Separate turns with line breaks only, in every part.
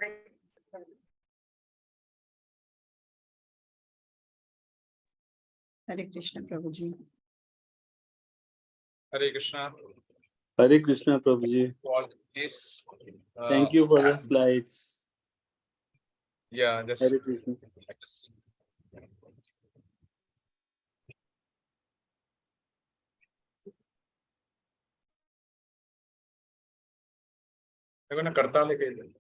Hare Krishna, Prabhuji.
Hare Krishna.
Hare Krishna, Prabhuji.
Yes.
Thank you for the slides.
Yeah, just.
Hare Krishna.
I'm going to karta leke.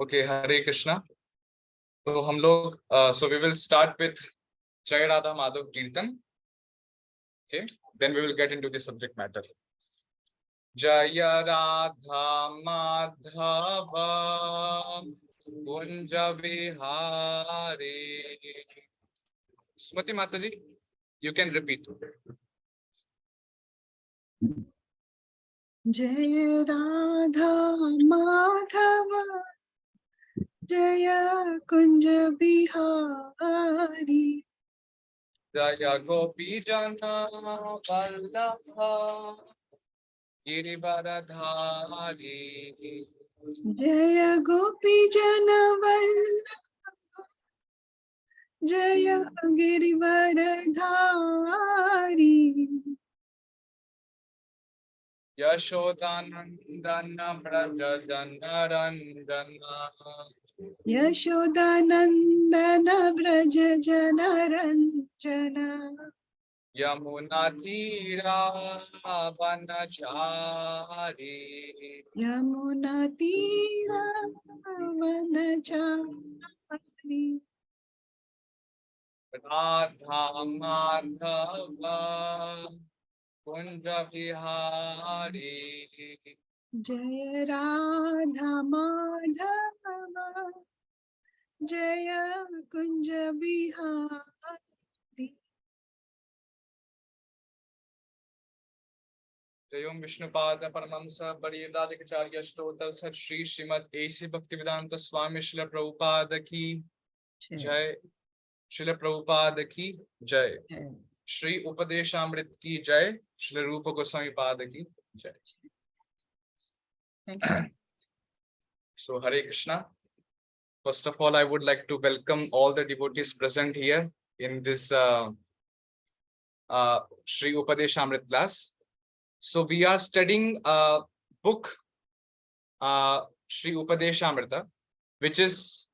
Okay, Hare Krishna. So हम लोग so we will start with Jai Radha Madhav Kirtan. Okay, then we will get into the subject matter. Jaya Radha Madhava Kunja Vihari. Smriti Mataji, you can repeat.
Jaya Radha Madhava Jaya Kunja Bihari
Jaya Gopi Jana Vallabha Girivaradhari.
Jaya Gopi Janavallabha Jaya Girivaradhari
Yashodanandana Braja Janarandana
Yashodanandana Braja Janaranjana
Yamuna Tira Vanachari
Yamuna Tira Vanachari
Radha Madhava Kunja Vihari.
Jaya Radha Madhava Jaya Kunja Bihari
Jayom Vishnupada Paramahamsa Pariyadadikacharya Shlotar Sat Shri Srimad A.C. Bhaktivedanta Swami Srila Prabhupada Ki Jai. Srila Prabhupada Ki Jai. Shri Upadesamrita Ki Jai. Srila Rupa Goswami Pada Ki Jai.
Thank you.
So Hare Krishna. First of all, I would like to welcome all the devotees present here in this Shri Upadesamrita class. So we are studying a book, Shri Upadesamrita, which is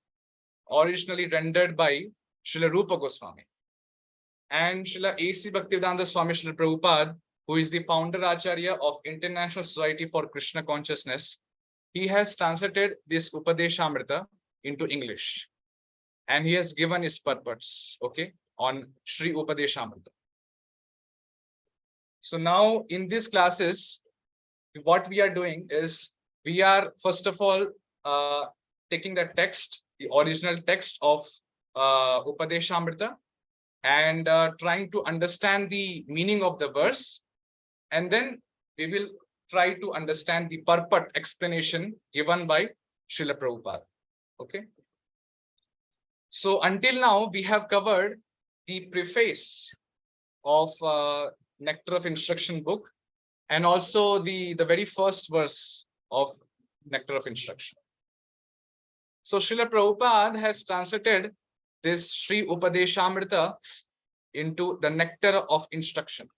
originally rendered by Srila Rupa Goswami. And Srila A.C. Bhaktivedanta Swami Srila Prabhupada, who is the founder Acharya of International Society for Krishna Consciousness, he has translated this Upadeshamrita into English. And he has given his purpose, okay, on Sri Upadeshamrita. So now in these classes, what we are doing is, we are first of all taking the text, the original text of Upadeshamrita, and trying to understand the meaning of the verse, and then we will try to understand the purport explanation given by Srila Prabhupada. Okay. So until now we have covered the preface of Nectar of Instruction book, and also the very first verse of Nectar of Instruction. So Srila Prabhupada has translated this Sri Upadeshamrita into the Nectar of Instruction.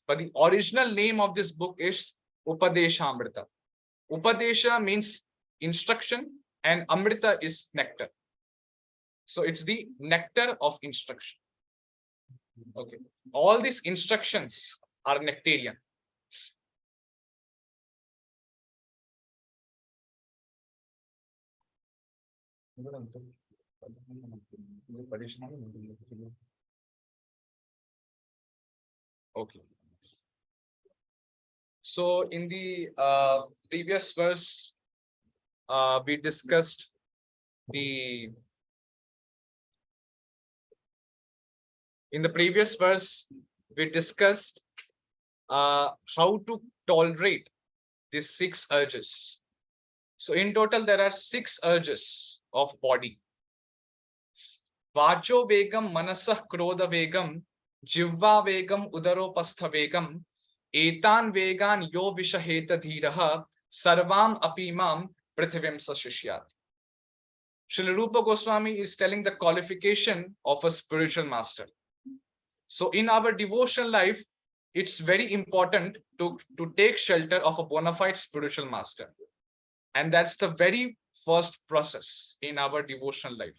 But the original name of this book is Upadesamrita. Upadesha means instruction and Amrita is nectar. So it's the nectar of instruction. Okay. All these instructions are nectarian. Okay. So in the previous verse, we discussed the how to tolerate these 6 urges. So in total, there are 6 urges of body. Vacho vegam, manasah krodha vegam, jivva vegam, udaropastha vegam, etan vegan yo vishaheta dhiraha, sarvam apimam prithivim sashishyat. Srila Rupa Goswami is telling the qualification of a spiritual master. So in our devotional life, it's very important to take shelter of a bona fide spiritual master. And that's the very first process in our devotional life.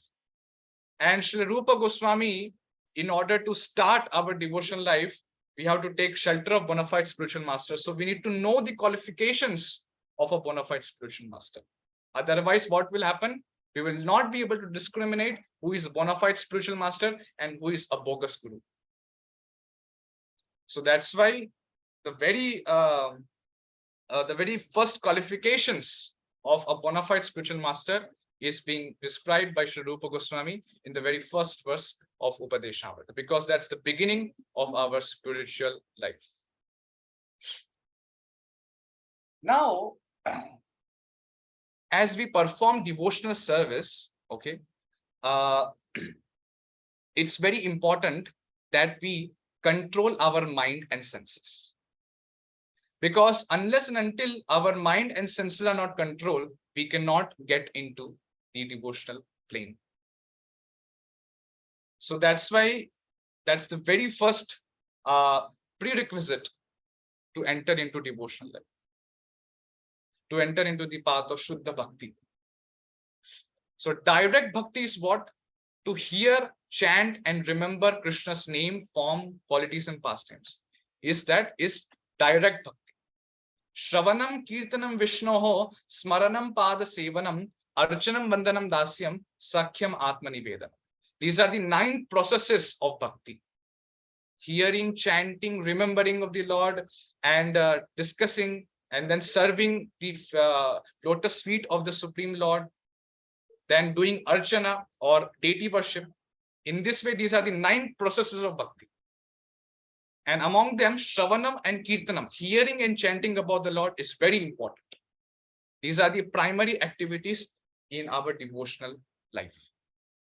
And Srila Rupa Goswami, in order to start our devotional life, we have to take shelter of bona fide spiritual master. So we need to know the qualifications of a bona fide spiritual master. Otherwise, what will happen? We will not be able to discriminate who is a bona fide spiritual master and who is a bogus guru. So that's why the very first qualifications of a bona fide spiritual master is being described by Sri Rupa Goswami in the very first verse of Upadesamrita, because that's the beginning of our spiritual life. Now, as we perform devotional service, okay, it's very important that we control our mind and senses. Because unless and until our mind and senses are not controlled, we cannot get into the devotional plane. So that's why that's the very first prerequisite to enter into devotional life, to enter into the path of Shuddha Bhakti. So direct Bhakti is what? To hear, chant, and remember Krishna's name, form, qualities, and pastimes. Is direct Bhakti. Shravanam, Kirtanam, Vishnoho, Smaranam, Pada, Sevanam, Archanam, Vandanam, Dasyam, Sakhyam, Atmanivedanam. These are the 9 processes of Bhakti. Hearing, chanting, remembering of the Lord, and discussing, and then serving the lotus feet of the Supreme Lord, then doing Archana or deity worship. In this way, these are the 9 processes of Bhakti. And among them, Shravanam and Kirtanam, hearing and chanting about the Lord, is very important. These are the primary activities in our devotional life.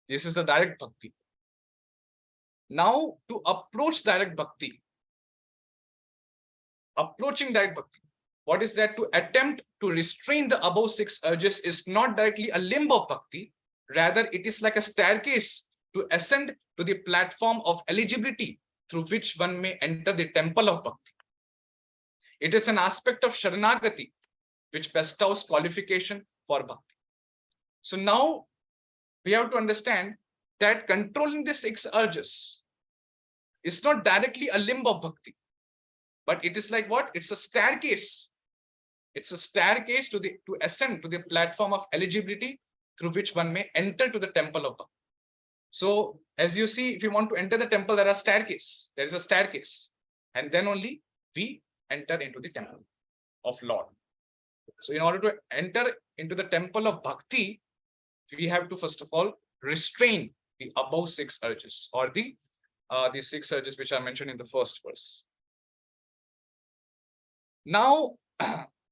This is the direct Bhakti. Now, to approach direct Bhakti, what is that? To attempt to restrain the above 6 urges is not directly a limb of Bhakti. Rather, it is like a staircase to ascend to the platform of eligibility through which one may enter the temple of Bhakti. It is an aspect of Sharanagati which bestows qualification for Bhakti. So now we have to understand that controlling the 6 urges is not directly a limb of Bhakti, but it is like what? It's a staircase. It's a staircase to ascend to the platform of eligibility through which one may enter to the temple of Bhakti. So as you see, if you want to enter the temple, there is a staircase, and then only we enter into the temple of Lord. So in order to enter into the temple of Bhakti, we have to first of all restrain the above 6 urges, or the 6 urges which are mentioned in the first verse. Now,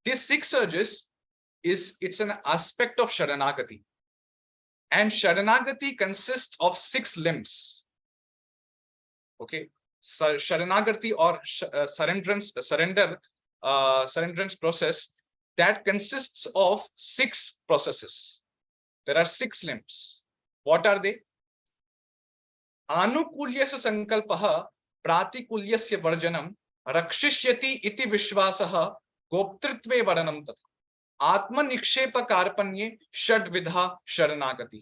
these 6 urges it's an aspect of Sharanagati. And Sharanagati consists of 6 limbs. Okay, so Sharanagati or surrenderance process, that consists of 6 processes. There are 6 limbs. What are they? Anukulyasya sankalpaha pratikulyasya varjanam rakshishyati iti vishvasaha गोप्तृत्वे वरणम तथा आत्मनिक्षेप कार्पण्ये षड्विधा शरणागति.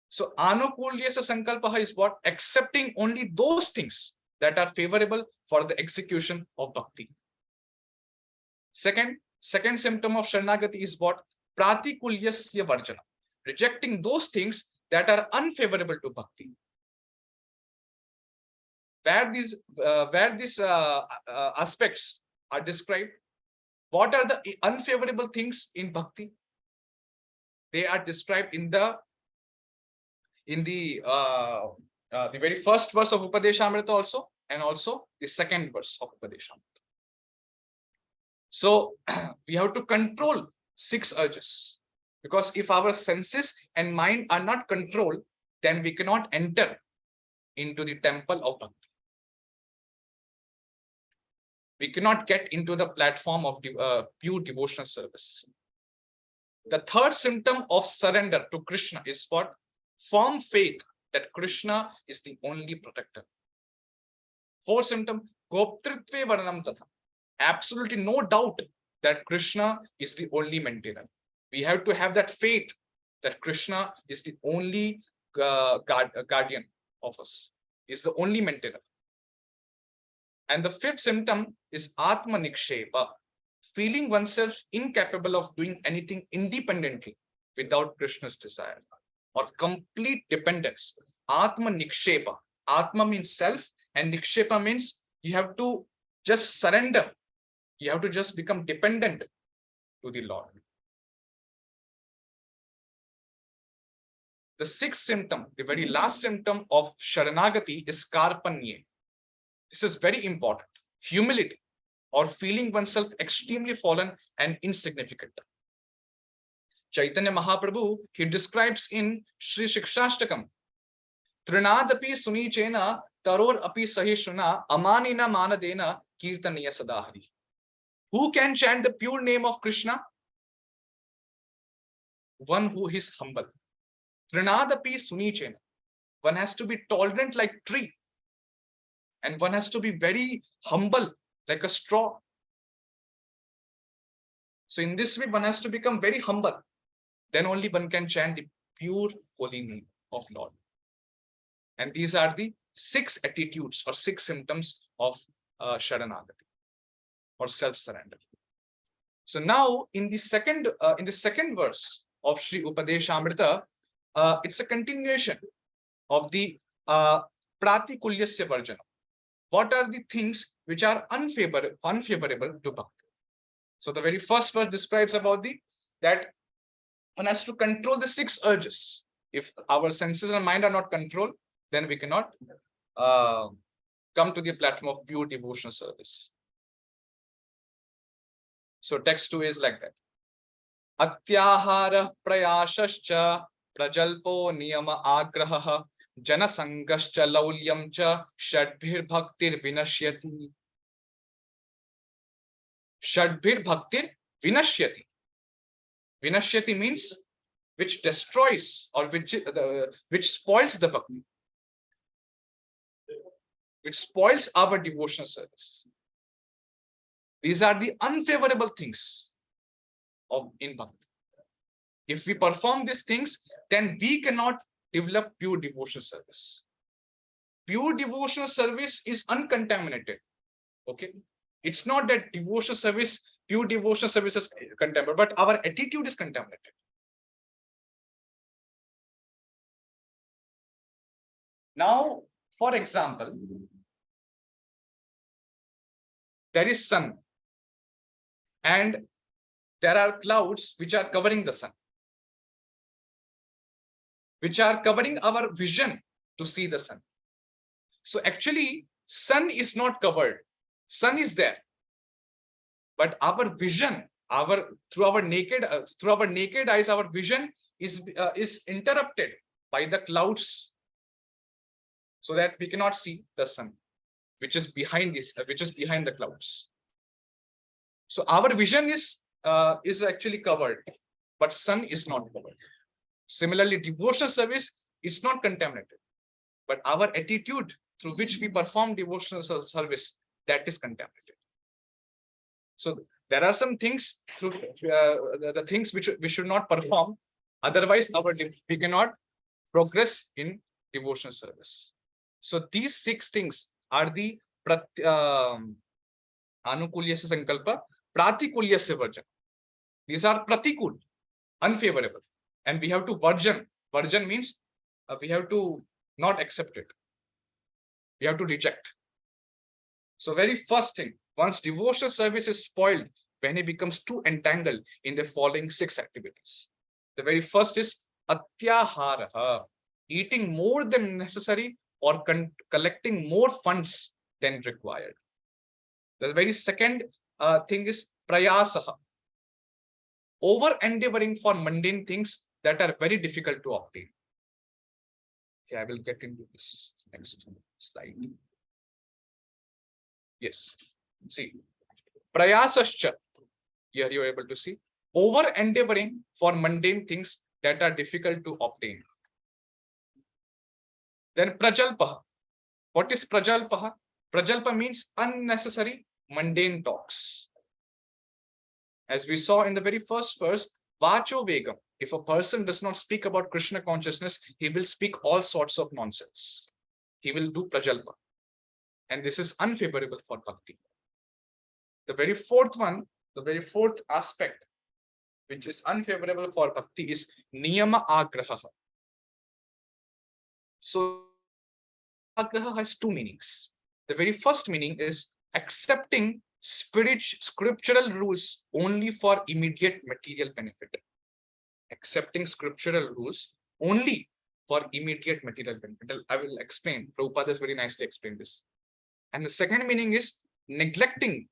So anukulyasa sankalpa is what? Accepting only those things that are favorable for the execution of bhakti. Second symptom of Sharanagati is what? Pratikulyasya varjana. Rejecting those things that are unfavorable to bhakti. Where these aspects are described, what are the unfavorable things in bhakti? They are described in the very first verse of Upadesamrita also, and also the second verse of Upadesamrita. So we have to control 6 urges, because if our senses and mind are not controlled, then we cannot enter into the temple of bhakti. We cannot get into the platform of pure devotional service. The third symptom of surrender to Krishna is what? Firm faith that Krishna is the only protector. Fourth symptom, goptritve varanam tatha. Absolutely no doubt that Krishna is the only maintainer. We have to have that faith that Krishna is the only guardian of us, is the only maintainer. And the fifth symptom is atma nikshepa, feeling oneself incapable of doing anything independently without Krishna's desire, or complete dependence. Atma nikshepa. Atma means self, and nikshepa means you have to just surrender. You have to just become dependent to the Lord. The sixth symptom, the very last symptom of Sharanagati is karpanye. This is very important. Humility, or feeling oneself extremely fallen and insignificant. Caitanya Mahaprabhu, he describes in Sri Shikshashtakam, Trinadapi Sunichena Taror Api Sahishuna Amanina Manadena Kirtaniya Sadahari. Who can chant the pure name of Krishna? One who is humble. Trinadapi Sunichena. One has to be tolerant like tree. And one has to be very humble like a straw. So in this way, one has to become very humble. Then only one can chant the pure holy name of Lord. And these are the 6 attitudes or 6 symptoms of Sharanagati, or self-surrender. So now in the second verse of Sri Upadesamrita, it's a continuation of the Pratikulyasya Varjana. What are the things which are unfavorable to bhakti? So the very first verse describes about that one has to control the 6 urges. If our senses and mind are not controlled, then we cannot come to the platform of pure devotional service. So text 2 is like that. Atyahara prayashascha prajalpo niyama agraha janasangascha laulyam cha shadbhir bhaktir vinashyati. Shadbhir bhaktir vinashyati. Vinashyati means which destroys, or which spoils the bhakti, which spoils our devotional service. These are the unfavorable things in bhakti. If we perform these things, then we cannot develop pure devotional service. Pure devotional service is uncontaminated. Okay, it's not that pure devotional service is contaminated, but our attitude is contaminated. Now, for example, there is sun, and there are clouds which are covering the sun, which are covering our vision to see the sun. So actually, sun is not covered. Sun is there, but our vision, through our naked eyes, our vision is interrupted by the clouds, so that we cannot see the sun, which is behind the clouds. So our vision is actually covered, but sun is not covered. Similarly, devotional service is not contaminated, but our attitude through which we perform devotional service, that is contaminated. So There are some things through the things which we should not perform. Otherwise, we cannot progress in devotional service. So these 6 things are the anukulyasya sankalpa, pratikulyasya varjan. These are pratikul, unfavorable, and we have to varjan. Varjan means we have to not accept it. We have to reject. So very first thing, once devotional service is spoiled, when it becomes too entangled in the following 6 activities. The very first is atyahara, eating more than necessary or collecting more funds than required. The very second thing is prayasaha, over endeavoring for mundane things that are very difficult to obtain. Okay, I will get into this next slide. Yes, see, prayasascha, here you are able to see, over endeavoring for mundane things that are difficult to obtain. Then prajalpaha. What is prajalpaha? Prajalpa means unnecessary mundane talks. As we saw in the very first verse, vacho vegam. If a person does not speak about Krishna consciousness, he will speak all sorts of nonsense. He will do prajalpa. And this is unfavorable for bhakti. The very fourth aspect, which is unfavorable for bhakti, is niyama agraha. So agraha has 2 meanings. The very first meaning is accepting scriptural rules only for immediate material benefit. Accepting scriptural rules only for immediate material benefit. I will explain. Prabhupada has very nicely explained this. And the second meaning is neglecting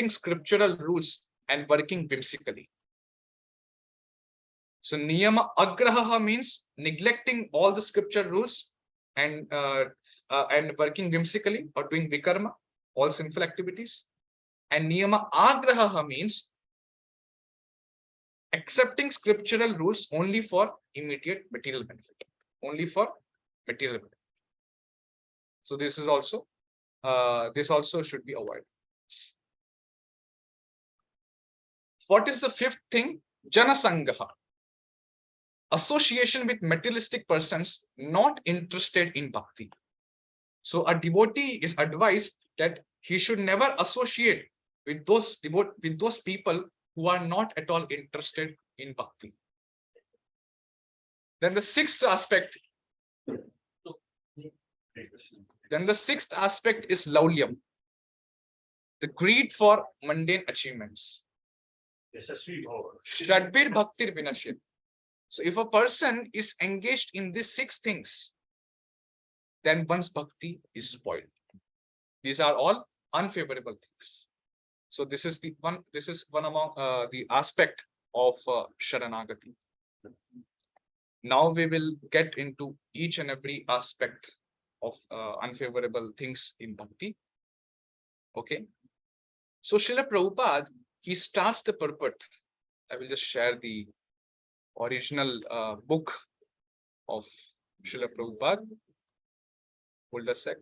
scriptural rules and working whimsically. So niyama agraha means neglecting all the scripture rules and working whimsically or doing vikarma, all sinful activities. And niyama agraha means accepting scriptural rules only for immediate material benefit. Only for material benefit. So this is also should be avoided. What is the 5th thing? Janasangaha. Association with materialistic persons not interested in bhakti. So a devotee is advised that he should never associate with those people who are not at all interested in bhakti. Then the 6th aspect. Is laulyam, the greed for mundane achievements. Shradbir bhaktir vinashit. So if a person is engaged in these 6 things, then one's bhakti is spoiled. These are all unfavorable things. So this is one among the aspect of Sharanagati. Now we will get into each and every aspect of unfavorable things in bhakti. Okay. So Srila Prabhupada, he starts the purport. I will just share the original book of Srila Prabhupada. Hold a sec.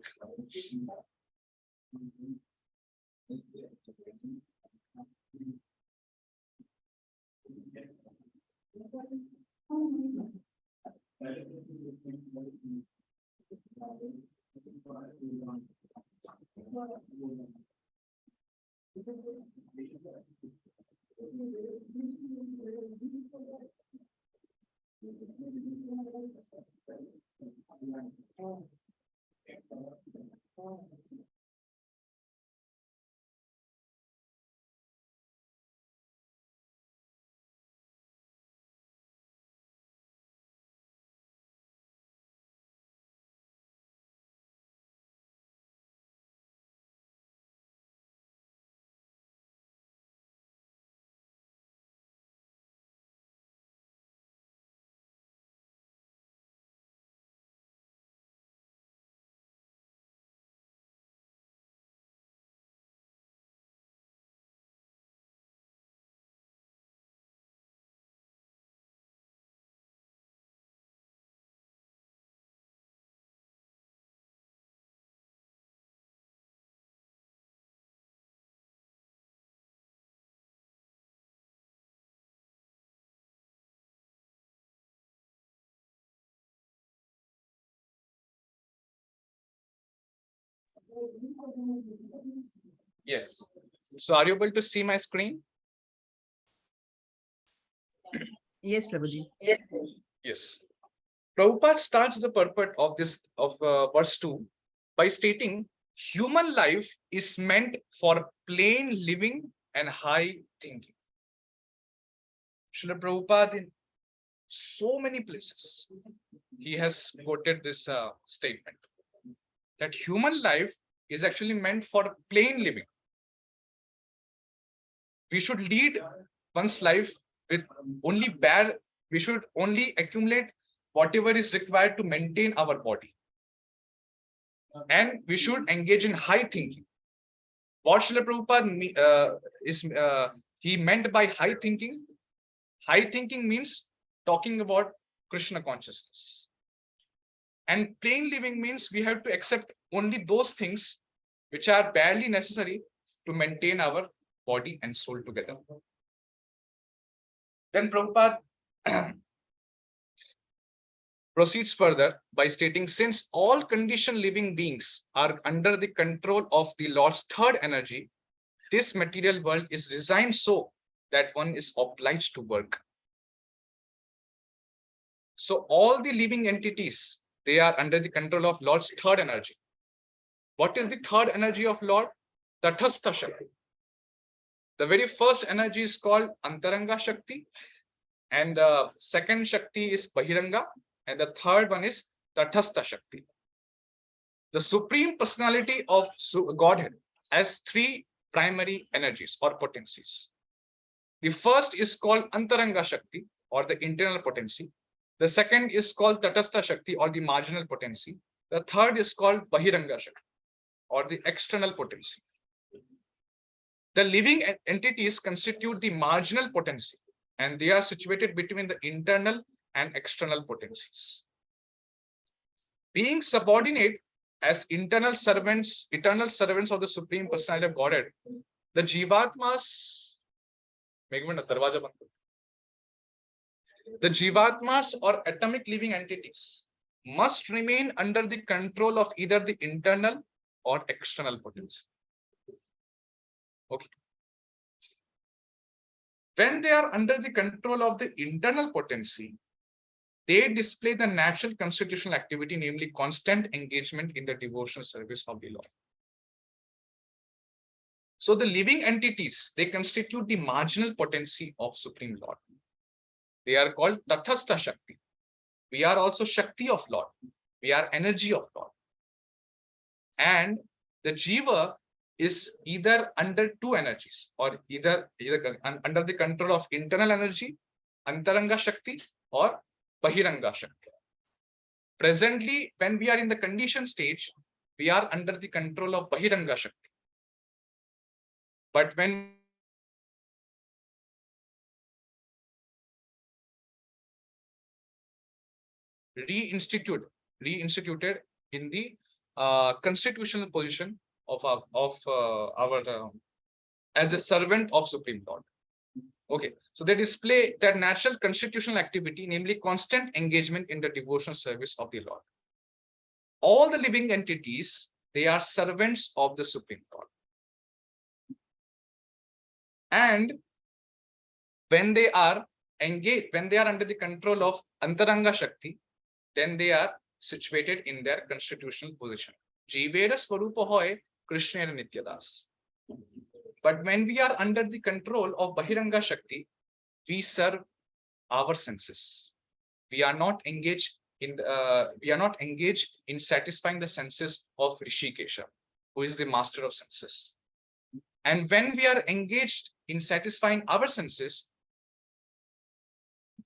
Yes. So are you able to see my screen?
Yes, Prabhuji.
Yes. Prabhupada starts the purport of this of verse 2 by stating human life is meant for plain living and high thinking. Srila Prabhupada in so many places he has quoted this statement that human life is actually meant for plain living. We should lead one's life with only bare, we should only accumulate whatever is required to maintain our body. And we should engage in high thinking. What Srila Prabhupada he meant by high thinking? High thinking means talking about Krishna consciousness. And plain living means we have to accept only those things which are barely necessary to maintain our body and soul together. Then Prabhupada proceeds further by stating, since all conditioned living beings are under the control of the Lord's third energy, this material world is designed so that one is obliged to work. So all the living entities, they are under the control of Lord's third energy. What is the third energy of Lord? Tathastha Shakti. The very first energy is called Antaranga Shakti, and the second Shakti is Bahiranga, and the third one is Tathastha Shakti. The Supreme Personality of Godhead has three primary energies or potencies. The first is called Antaranga Shakti, or the internal potency. The second is called Tatastha Shakti, or the marginal potency. The third is called Bahiranga Shakti, or the external potency. The living entities constitute the marginal potency, and they are situated between the internal and external potencies. Being subordinate as eternal servants of the Supreme Personality of Godhead, the Jivatmas, the Jivatmas or atomic living entities must remain under the control of either the internal or external potency. Okay. When they are under the control of the internal potency, they display the natural constitutional activity, namely constant engagement in the devotional service of the Lord. So the living entities, they constitute the marginal potency of Supreme Lord. They are called Tathastha Shakti. We are also Shakti of Lord. We are energy of Lord. And the Jiva is either under two energies, or either under the control of internal energy, Antaranga Shakti, or Bahiranga Shakti. Presently, when we are in the conditioned stage, we are under the control of Bahiranga Shakti. But when reinstituted in the constitutional position of our as a servant of Supreme Lord. Okay, so they display their natural constitutional activity, namely constant engagement in the devotional service of the Lord. All the living entities, they are servants of the Supreme Lord. And when they are engaged, when they are under the control of Antaranga Shakti, then they are situated in their constitutional position. Jivera Swarupa hoy Krishna Nityadas. But when we are under the control of Bahiranga Shakti, we serve our senses. We are not engaged in satisfying the senses of Rishikesha, who is the master of senses. And when we are engaged in satisfying our senses,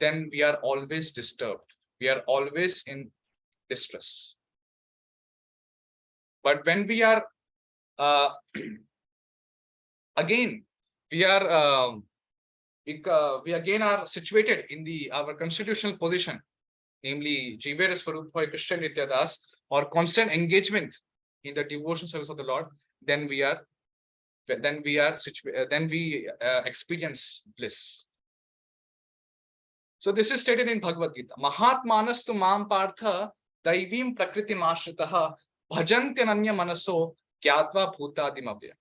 then we are always disturbed. We are always in distress. But when we are again, we again are situated in our constitutional position, namely Jivera Swarupa Krishna Nityadas, or constant engagement in the devotion service of the Lord, then we experience bliss. So this is stated in Bhagavad Gita. Mahatmanastu mam partha daivim prakriti mashritaha bhajanti ananya manaso Kyatva bhutadim avyayam.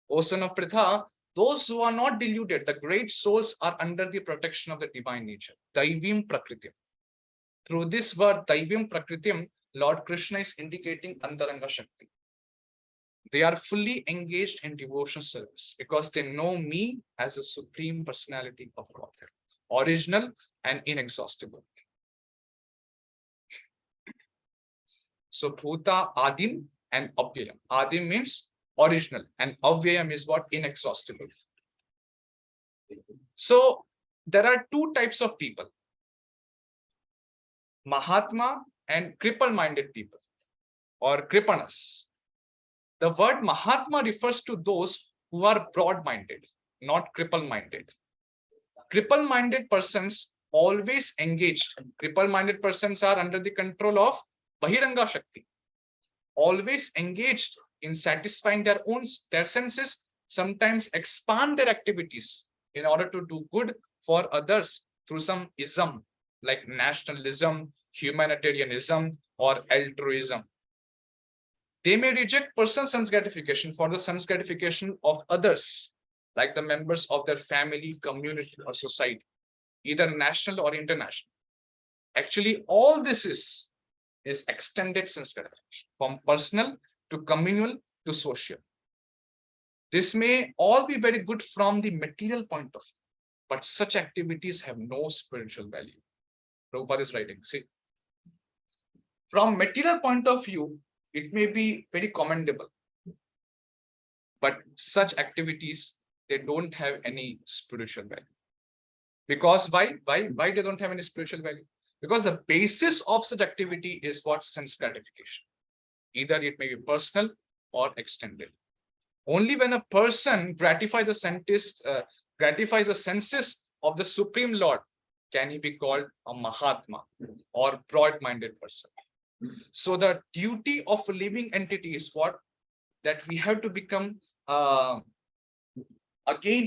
O son of Pritha, those who are not deluded, the great souls are under the protection of the divine nature. Daivim Prakritim. Through this word, Daivim Prakritim, Lord Krishna is indicating Antaranga Shakti. They are fully engaged in devotional service because they know me as the Supreme Personality of Godhead, original and inexhaustible. So Bhuta, Adim and Avyayam. Adim means original and Avyayam is what? Inexhaustible. So there are two types of people, Mahatma and cripple-minded people or Kripanas. The word Mahatma refers to those who are broad-minded, not cripple-minded. Cripple-minded persons always engaged. Cripple-minded persons are under the control of Bahiranga Shakti, always engaged in satisfying their senses, sometimes expand their activities in order to do good for others through some ism like nationalism, humanitarianism, or altruism. They may reject personal sense gratification for the sense gratification of others, like the members of their family, community, or society, either national or international. Actually, all this is extended sense gratification, from personal to communal to social. This may all be very good from the material point of view, but such activities have no spiritual value. Prabhupada is writing, see, from material point of view, it may be very commendable, but such activities, they don't have any spiritual value. Because why they don't have any spiritual value? Because the basis of such activity is what? Sense gratification. Either it may be personal or extended. Only when a person gratifies the senses of the Supreme Lord can he be called a Mahatma or broad-minded person. So the duty of a living entity is what? That we have to become, again,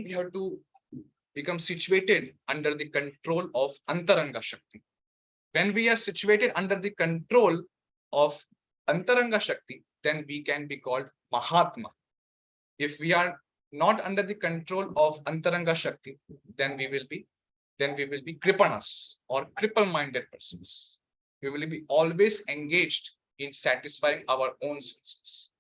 we have to become situated under the control of Antaranga Shakti. When we are situated under the control of Antaranga Shakti, then we can be called Mahatma. If we are not under the control of Antaranga Shakti, then we will be Kripanas or cripple-minded persons. We will be always engaged in satisfying our own senses.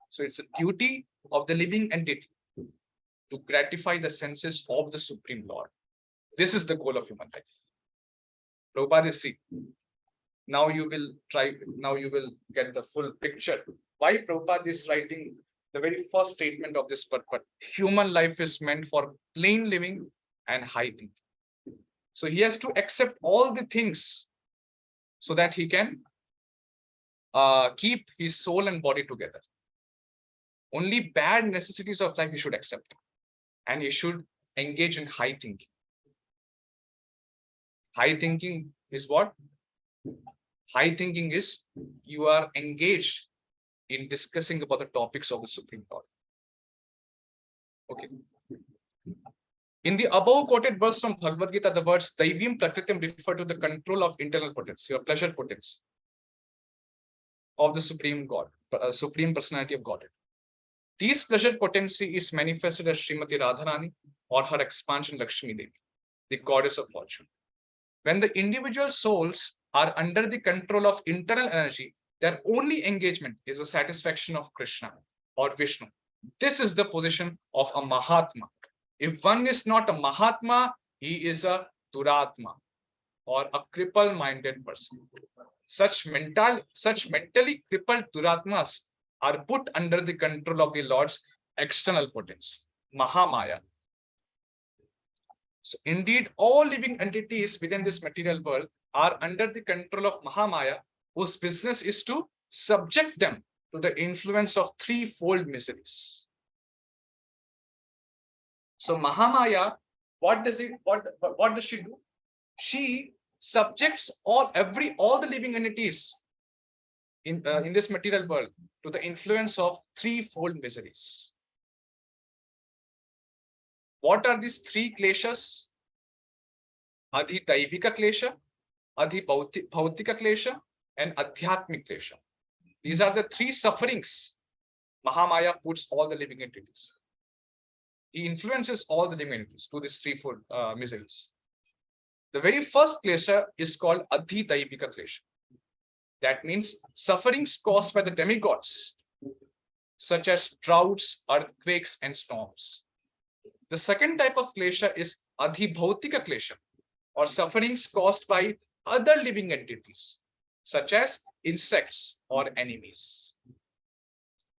So it's a duty of the living entity to gratify the senses of the Supreme Lord. This is the goal of human life. Prabhupada is see. Now you will get the full picture. Why Prabhupada is writing the very first statement of this purport. Human life is meant for plain living and high thinking. So he has to accept all the things so that he can keep his soul and body together. Only bad necessities of life he should accept. And he should engage in high thinking. High thinking is what? High thinking is you are engaged in discussing about the topics of the Supreme Lord. Okay. In the above quoted verse from Bhagavad Gita, the words Daivim Prakritim refer to the control of internal potency or pleasure potency of the Supreme God, Supreme Personality of Godhead. This pleasure potency is manifested as Srimati Radharani or her expansion Lakshmi Devi, the goddess of fortune. When the individual souls are under the control of internal energy, their only engagement is the satisfaction of Krishna or Vishnu. This is the position of a Mahatma. If one is not a Mahatma, he is a Duratma or a cripple-minded person. Such mentally crippled Duratmas are put under the control of the Lord's external potency, Mahamaya. So indeed, all living entities within this material world are under the control of Mahamaya, whose business is to subject them to the influence of threefold miseries. So Mahamaya, what does she do? She subjects all the living entities in this material world to the influence of threefold miseries. What are these three kleshas? Adhi Daivika klesha, Adhi Bhautika klesha, and Adhyatmik klesha. These are the three sufferings Mahamaya puts all the living entities. He influences all the living entities to these threefold miseries. The very first klesha is called Adhidaivika klesha. That means sufferings caused by the demigods, such as droughts, earthquakes, and storms. The second type of klesha is Adhibhautika klesha, or sufferings caused by other living entities, such as insects or enemies.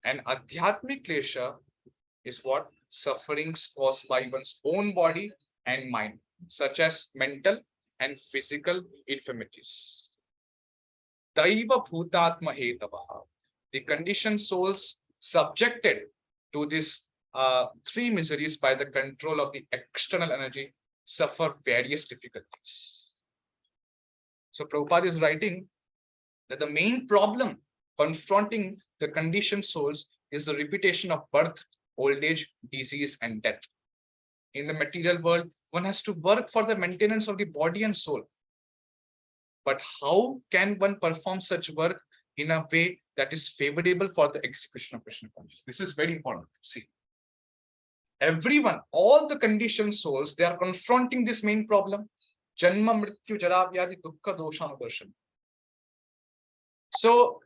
And Adhyatmic klesha is what? Sufferings caused by one's own body and mind, such as mental and physical infirmities. Daiva bhutatma hetavaha. The conditioned souls subjected to these three miseries by the control of the external energy suffer various difficulties. So Prabhupada is writing that the main problem confronting the conditioned souls is the repetition of birth, old age, disease, and death. In the material world, one has to work for the maintenance of the body and soul. But how can one perform such work in a way that is favorable for the execution of Krishna consciousness? This is very important to see. Everyone, all the conditioned souls, they are confronting this main problem. Janma, Mrityu, Jara, Vyadi, Dukkha, Dosha, Darshan. So,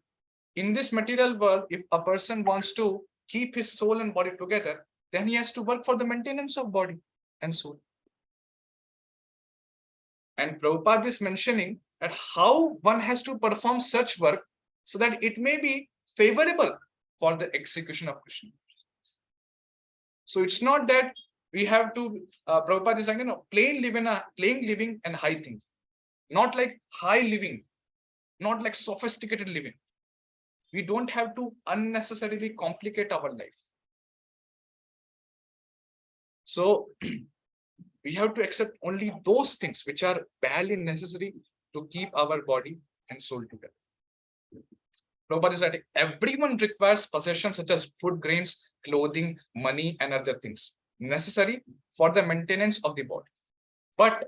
in this material world, if a person wants to keep his soul and body together, then he has to work for the maintenance of body and soul. And Prabhupada is mentioning that how one has to perform such work so that it may be favorable for the execution of Krishna. So it's not that we have to, Prabhupada is saying, plain living and high thinking. Not like high living, not like sophisticated living. We don't have to unnecessarily complicate our life. So we have to accept only those things which are barely necessary to keep our body and soul together. Prabhupada is writing, everyone requires possessions such as food, grains, clothing, money, and other things necessary for the maintenance of the body. But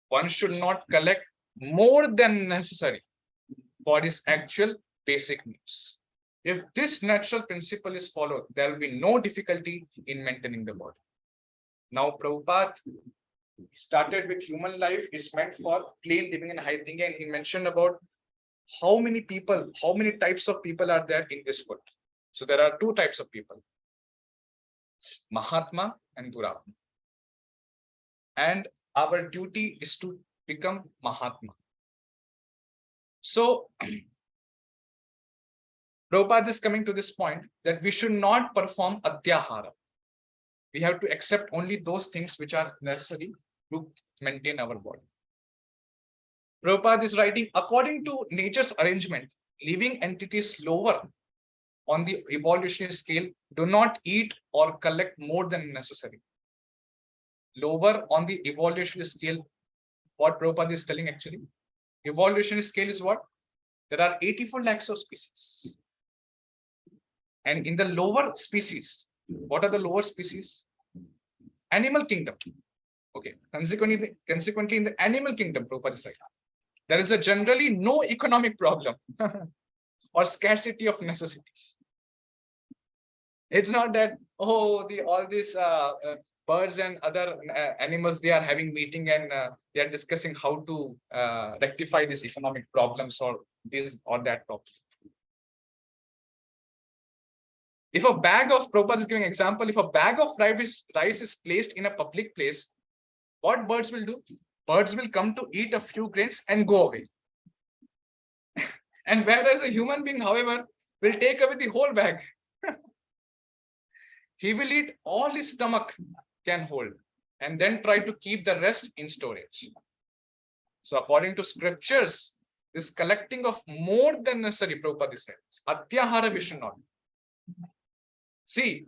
one should not collect more than necessary for his actual basic needs. If this natural principle is followed, there will be no difficulty in maintaining the body. Now, Prabhupada started with human life is meant for plain living and high thinking, and he mentioned about how many people, how many types of people are there in this world. So there are two types of people, Mahatma and Duratma. And our duty is to become Mahatma. So Prabhupada is coming to this point that we should not perform atyahara. We have to accept only those things which are necessary to maintain our body. Prabhupada is writing, according to nature's arrangement, living entities lower on the evolutionary scale do not eat or collect more than necessary. Lower on the evolutionary scale, what Prabhupada is telling actually, evolutionary scale is what? There are 84 lakhs of species. And in the lower species, what are the lower species? Animal kingdom. Okay. Consequently, in the animal kingdom, Prabhupada is right. There is a generally no economic problem or scarcity of necessities. It's not that, oh, all these birds and other animals, they are having meeting and they are discussing how to rectify these economic problems or this or that problem. If a bag of, Prabhupada is giving example, if a bag of rice is placed in a public place, what birds will do? Birds will come to eat a few grains and go away. And whereas a human being, however, will take away the whole bag. He will eat all his stomach can hold and then try to keep the rest in storage. So according to scriptures, this collecting of more than necessary, Prabhupada is right. Atyahara we should not. See,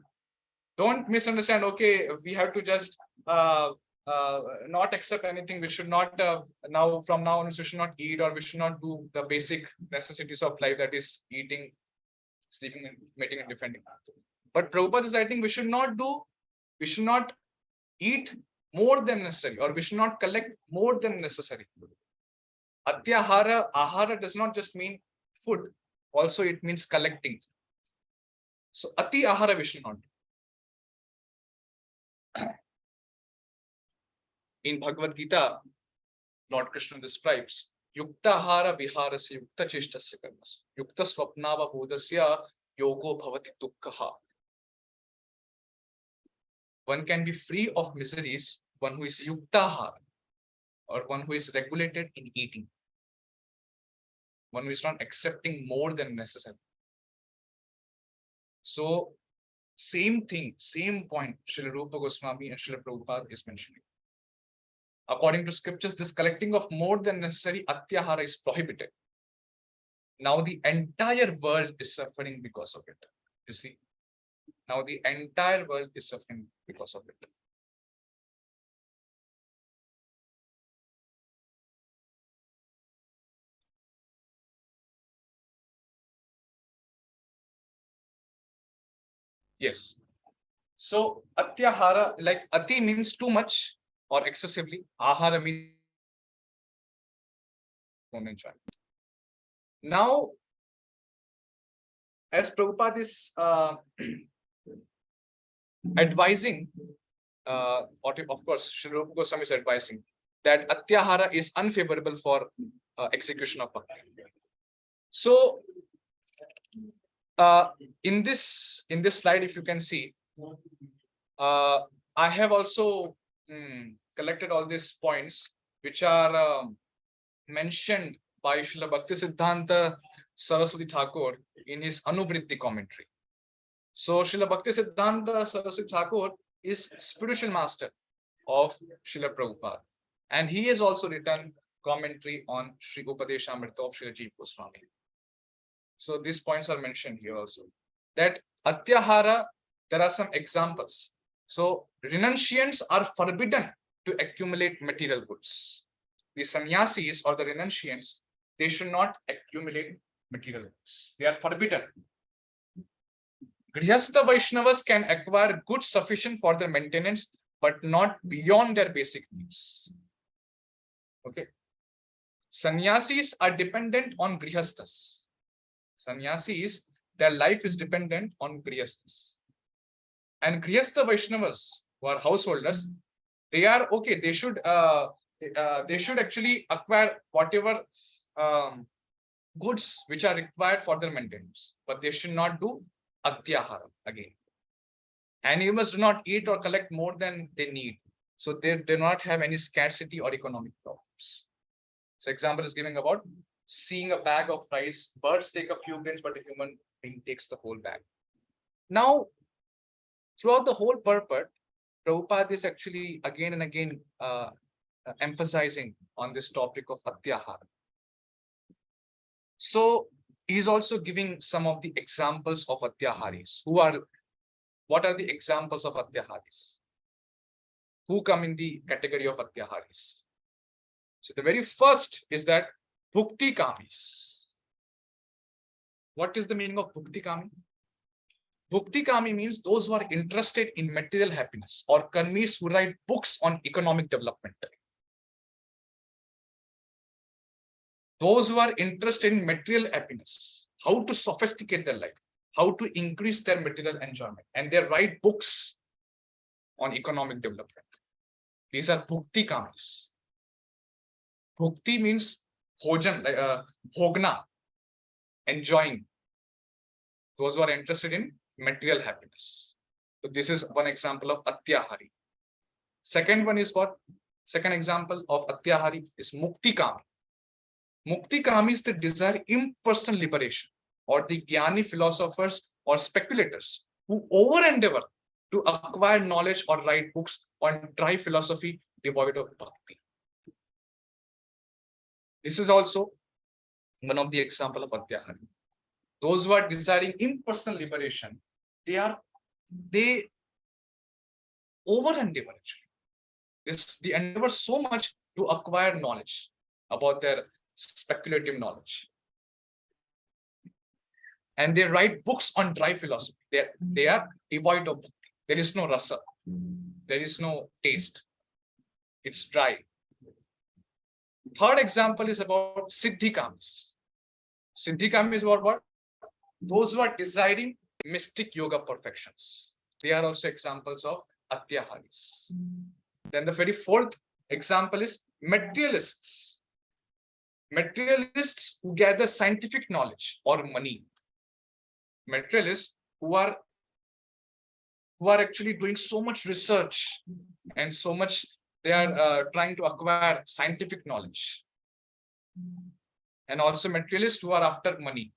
don't misunderstand, okay, we have to just not accept anything. We should not, from now on, we should not eat or we should not do the basic necessities of life, that is eating, sleeping, and mating and defending. But Prabhupada is writing, we should not eat more than necessary, or we should not collect more than necessary. Atyahara, ahara does not just mean food, also it means collecting. So ati ahara we should not do. In Bhagavad Gita, Lord Krishna describes Yukta Hara Viharasya Yukta Cheshtasya Karmas Yukta Swapnava Bodhasya Yogo Bhavati Dukkha. One can be free of miseries, one who is Yukta Hara, or one who is regulated in eating, one who is not accepting more than necessary. So, same thing, same point, Srila Rupa Goswami and Srila Prabhupada is mentioning. According to scriptures, this collecting of more than necessary atyahara is prohibited. Now the entire world is suffering because of it. You see, now the entire world is suffering because of it. Yes. So atyahara, like ati means too much or excessively. Ahara means enjoyment. Now, as Prabhupada is advising, of course, Sri Rupa Goswami is advising that atyahara is unfavorable for execution of bhakti. So, in this slide, if you can see, I have also collected all these points which are mentioned by Srila Bhaktisiddhanta Saraswati Thakur in his Anuvritti commentary. So Srila Bhaktisiddhanta Saraswati Thakur is spiritual master of Srila Prabhupada, and he has also written commentary on Sri Upadesamrita of Srila Jiva Goswami. So these points are mentioned here also. That atyahara, there are some examples. So renunciants are forbidden to accumulate material goods. The sannyasis or the renunciants, they should not accumulate material goods. They are forbidden. Grihastha Vaishnavas can acquire goods sufficient for their maintenance, but not beyond their basic needs. Okay. Sannyasis are dependent on Grihasthas. Sannyasis, their life is dependent on Grihasthas. And Grihastha Vaishnavas, who are householders, they are okay. They should actually acquire whatever goods which are required for their maintenance, but they should not do atyahara again. Animals do not eat or collect more than they need, so they do not have any scarcity or economic problems. So example is giving about seeing a bag of rice. Birds take a few grains, but a human being takes the whole bag. Now, throughout the whole purport, Prabhupada is actually again and again emphasizing on this topic of atyahara. So he's also giving some of the examples of atyaharis. What are the examples of atyaharis? Who come in the category of atyaharis? So the very first is that bhukti kamis. What is the meaning of bhukti kami? Bhukti kami means those who are interested in material happiness, or karmis who write books on economic development. Those who are interested in material happiness, how to sophisticate their life, how to increase their material enjoyment, and they write books on economic development. These are bhukti kamis. Bhukti means bhojan, like bhogna, enjoying. Those who are interested in material happiness. So this is one example of atyahari. Second one is what? Second example of atyahari is mukti kami. Mukti kami is the desire impersonal liberation, or the jnani philosophers or speculators who over endeavor to acquire knowledge or write books on dry philosophy devoid of bhakti. This is also one of the example of atyahari. Those who are desiring impersonal liberation, they over endeavor actually. They endeavor so much to acquire knowledge about their speculative knowledge. And they write books on dry philosophy. They are devoid of bhakti. There is no rasa. There is no taste. It's dry. Third example is about siddhi kamis. Siddhi kamis is about what? Those who are desiring mystic yoga perfections. They are also examples of Atyaharis. Then the very fourth example is materialists. Materialists who gather scientific knowledge or money. Materialists who are actually doing so much research and so much they are trying to acquire scientific knowledge. And also materialists who are after money,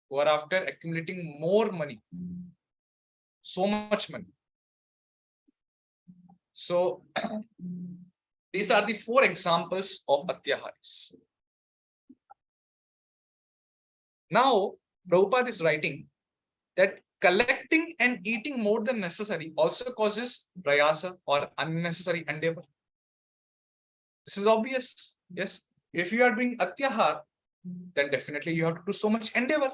who are after accumulating more money, so much money. So these are the four examples of Atyaharis. Now, Prabhupada is writing that collecting and eating more than necessary also causes prayasa or unnecessary endeavor. This is obvious. Yes. If you are doing Atyahar, then definitely you have to do so much endeavor.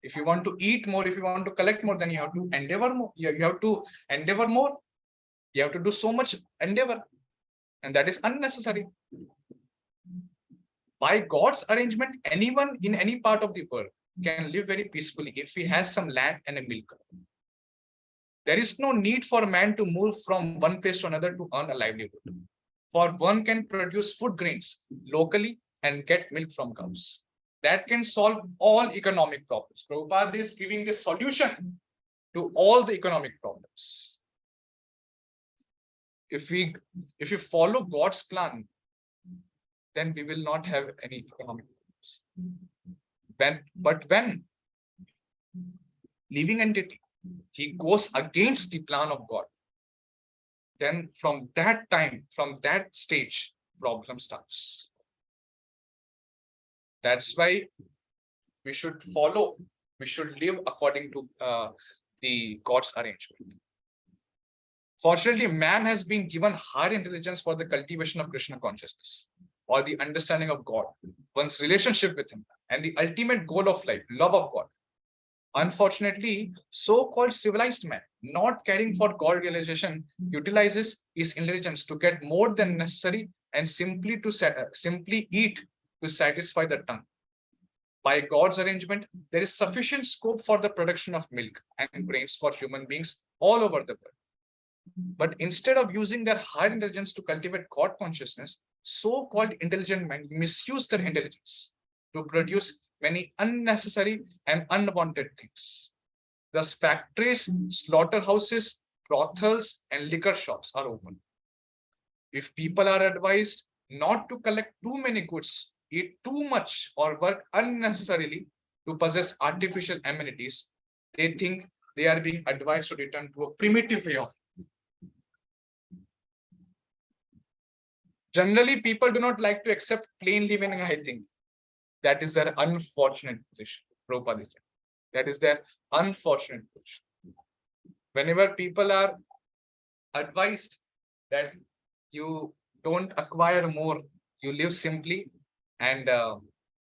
If you want to eat more, if you want to collect more, then you have to endeavor more. You have to endeavor more. You have to do so much endeavor. And that is unnecessary. By God's arrangement, anyone in any part of the world can live very peacefully if he has some land and a milk. There is no need for man to move from one place to another to earn a livelihood. For one can produce food grains locally and get milk from cows. That can solve all economic problems. Prabhupada is giving the solution to all the economic problems. If we follow God's plan, then we will not have any economic problems. But when living entity, he goes against the plan of God, then from that time, from that stage, problem starts. That's why we should live according to the God's arrangement. Fortunately, man has been given higher intelligence for the cultivation of Krishna consciousness or the understanding of God, one's relationship with him, and the ultimate goal of life, love of God. Unfortunately, so-called civilized man, not caring for God realization, utilizes his intelligence to get more than necessary and simply eat to satisfy the tongue. By God's arrangement, there is sufficient scope for the production of milk and grains for human beings all over the world. But instead of using their higher intelligence to cultivate God consciousness, so-called intelligent men misuse their intelligence to produce many unnecessary and unwanted things. Thus, factories, slaughterhouses, brothels, and liquor shops are open. If people are advised not to collect too many goods, eat too much, or work unnecessarily to possess artificial amenities, they think they are being advised to return to a primitive way of life. Generally, people do not like to accept plain living, I think. That is their unfortunate position. Prabhupada is saying. That is their unfortunate position. Whenever people are advised that you don't acquire more, you live simply and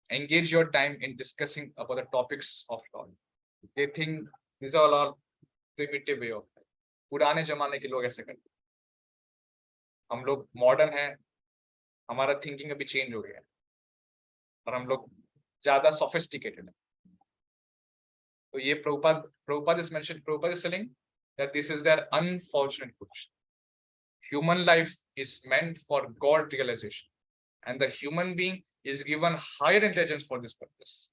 engage your time in discussing about the topics of law. They think these are all primitive way of life. पुराने जमाने के लोग ऐसे करते हैं. हम लोग modern हैं, हमारा थिंकिंग अभी चेंज हो गया है और हम लोग ज्यादा sophisticated है. तो ये Prabhupada is telling that this is their unfortunate position. Human life is meant for God realization, and the human being is given higher intelligence for this purpose.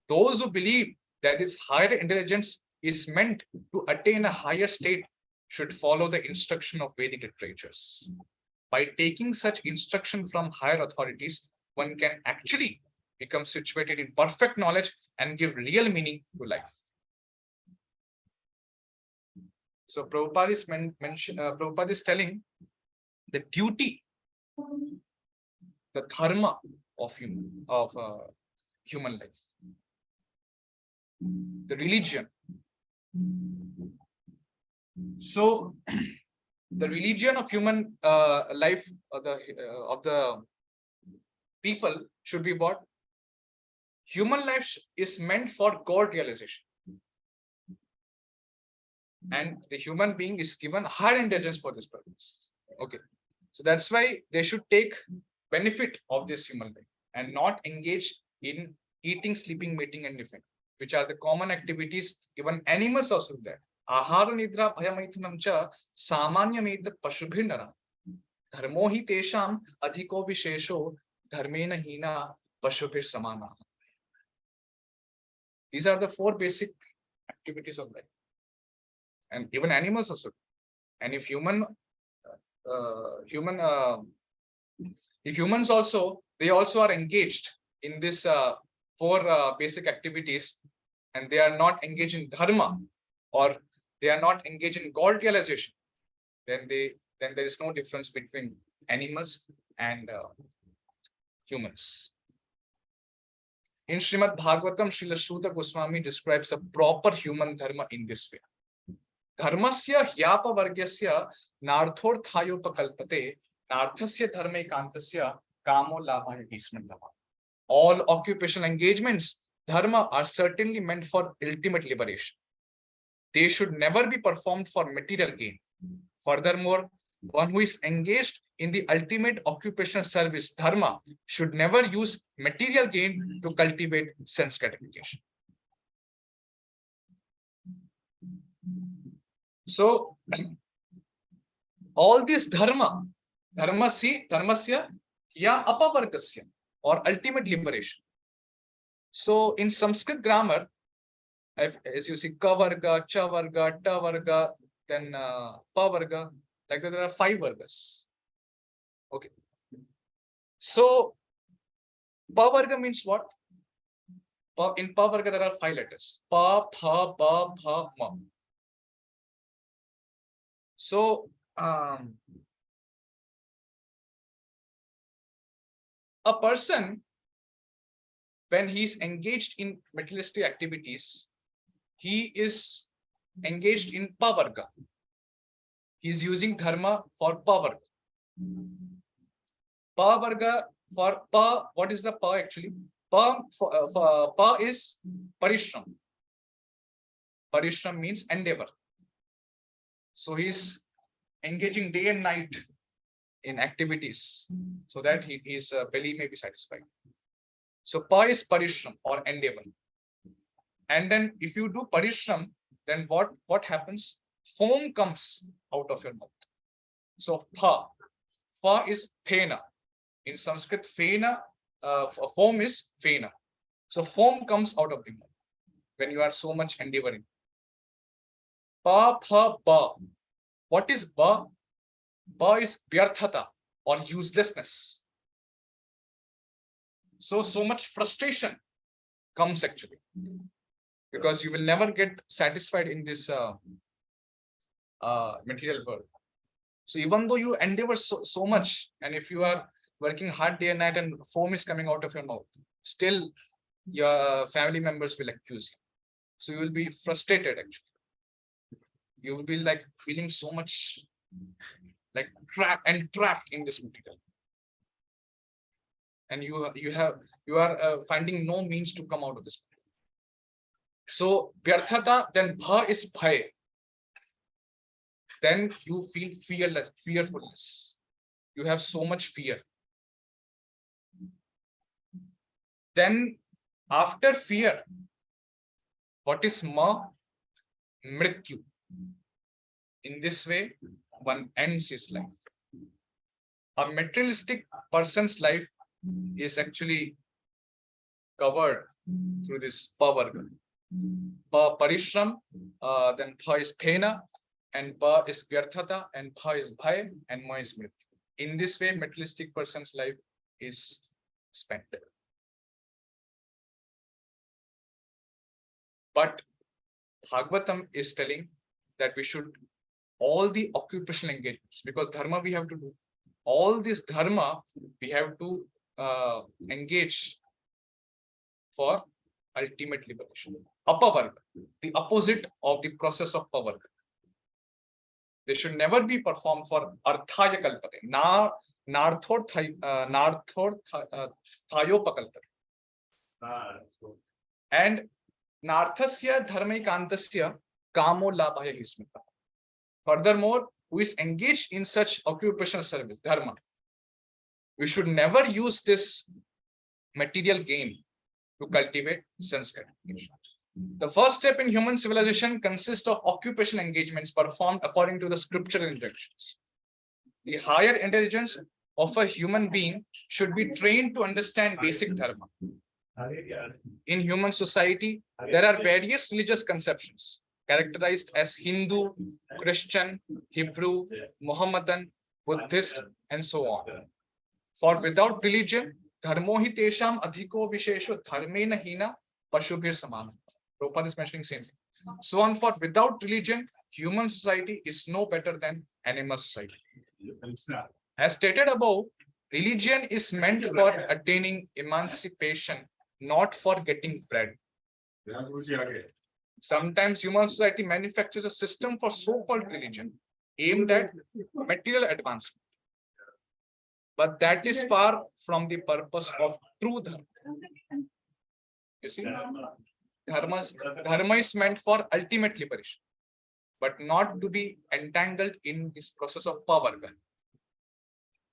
Those who believe that this higher intelligence is meant to attain a higher state should follow the instruction of Vedic literatures. By taking such instruction from higher authorities, one can actually become situated in perfect knowledge and give real meaning to life. So Prabhupada is telling the duty, the dharma of human life, the religion. So the religion of human life of the people should be what? Human life is meant for God realization. And the human being is given higher intelligence for this purpose. Okay. So that's why they should take benefit of this human life and not engage in eating, sleeping, mating, and living. which are the common activities. Even animals also do that. Ahara nidra bhayamaithunam cha samanyameta pashubhinara. Dharmo hi tesham adhiko vishesho dharmena hina pashubhir samana. These are the 4 basic activities of life. And even animals also. And if humans also, they also are engaged in this 4 basic activities, and they are not engaged in dharma, or they are not engaged in God realization, then there is no difference between animals and humans. In Srimad Bhagavatam, Srila Shuta Goswami describes the proper human dharma in this way. Dharmasya hyapa vargyasya narthorthayopakalpate narthasya dharme kantasya kamo labhaya ismandava. All occupational engagements, dharma, are certainly meant for ultimate liberation. They should never be performed for material gain. Furthermore, one who is engaged in the ultimate occupational service, dharma, should never use material gain to cultivate sense gratification. So, all this dharmasya ya apavargasya, or ultimate liberation. So, in Sanskrit grammar, as you see, ka varga, cha varga, ta varga, then pa varga, like that, there are 5 vargas. Okay. So, pa varga means what? In pa varga, there are 5 letters: pa, pha, ba, bha, ma. So, a person, when he is engaged in materialistic activities, he is engaged in pa varga. He is using dharma for pa varga. Pa varga, for pa, what is the pa actually? Pa, for pa is parishram. Parishram means endeavor. So he is engaging day and night in activities so that his belly may be satisfied. So pa is parishram, or endeavor. And then if you do parishram, then what happens? Foam comes out of your mouth. So pa is phena. In Sanskrit, phena, foam is phena. So foam comes out of the mouth when you are so much endeavoring. Pa, pha, ba. What is ba? Ba is vyarthata, or uselessness. So much frustration comes actually, because you will never get satisfied in this material world. So even though you endeavor so much, and if you are working hard day and night and foam is coming out of your mouth, still your family members will accuse you. So you will be frustrated actually. You will be like feeling so much like trapped in this material. And you are finding no means to come out of this. So vyarthata, then bha is bhay. Then you feel fearfulness. You have so much fear. Then after fear, what is ma? Mrityu. In this way, one ends his life. A materialistic person's life is actually covered through this pa varga. Pa parishram, then bha is phena, and ba is vyarthata, and bha is bhay, and ma is mrityu. In this way, materialistic person's life is spent. But Bhagavatam is telling that we should all the occupational engagements, because dharma we have to do. All this dharma we have to engage for ultimate liberation. Apavarga, the opposite of the process of pavarga. They should never be performed for arthaya kalpate. Narthorthayopakalpate. And narthasya dharmaikantasya kamo labhaya hismita. Furthermore, who is engaged in such occupational service, dharma, we should never use this material gain to cultivate sense gratification. The first step in human civilization consists of occupational engagements performed according to the scriptural instructions. The higher intelligence of a human being should be trained to understand basic dharma. In human society, there are various religious conceptions characterized as Hindu, Christian, Hebrew, Mohammedan, Buddhist, and so on. For without religion, dharmo hi tesham adhiko vishesho dharmena hina pashubhir samana. Prabhupada is mentioning same thing. So on, for without religion, human society is no better than animal society. As stated above, religion is meant for attaining emancipation, not for getting bread. Sometimes human society manufactures a system for so-called religion aimed at material advancement. But that is far from the purpose of true dharma. You see, dharma is meant for ultimate liberation, but not to be entangled in this process of power.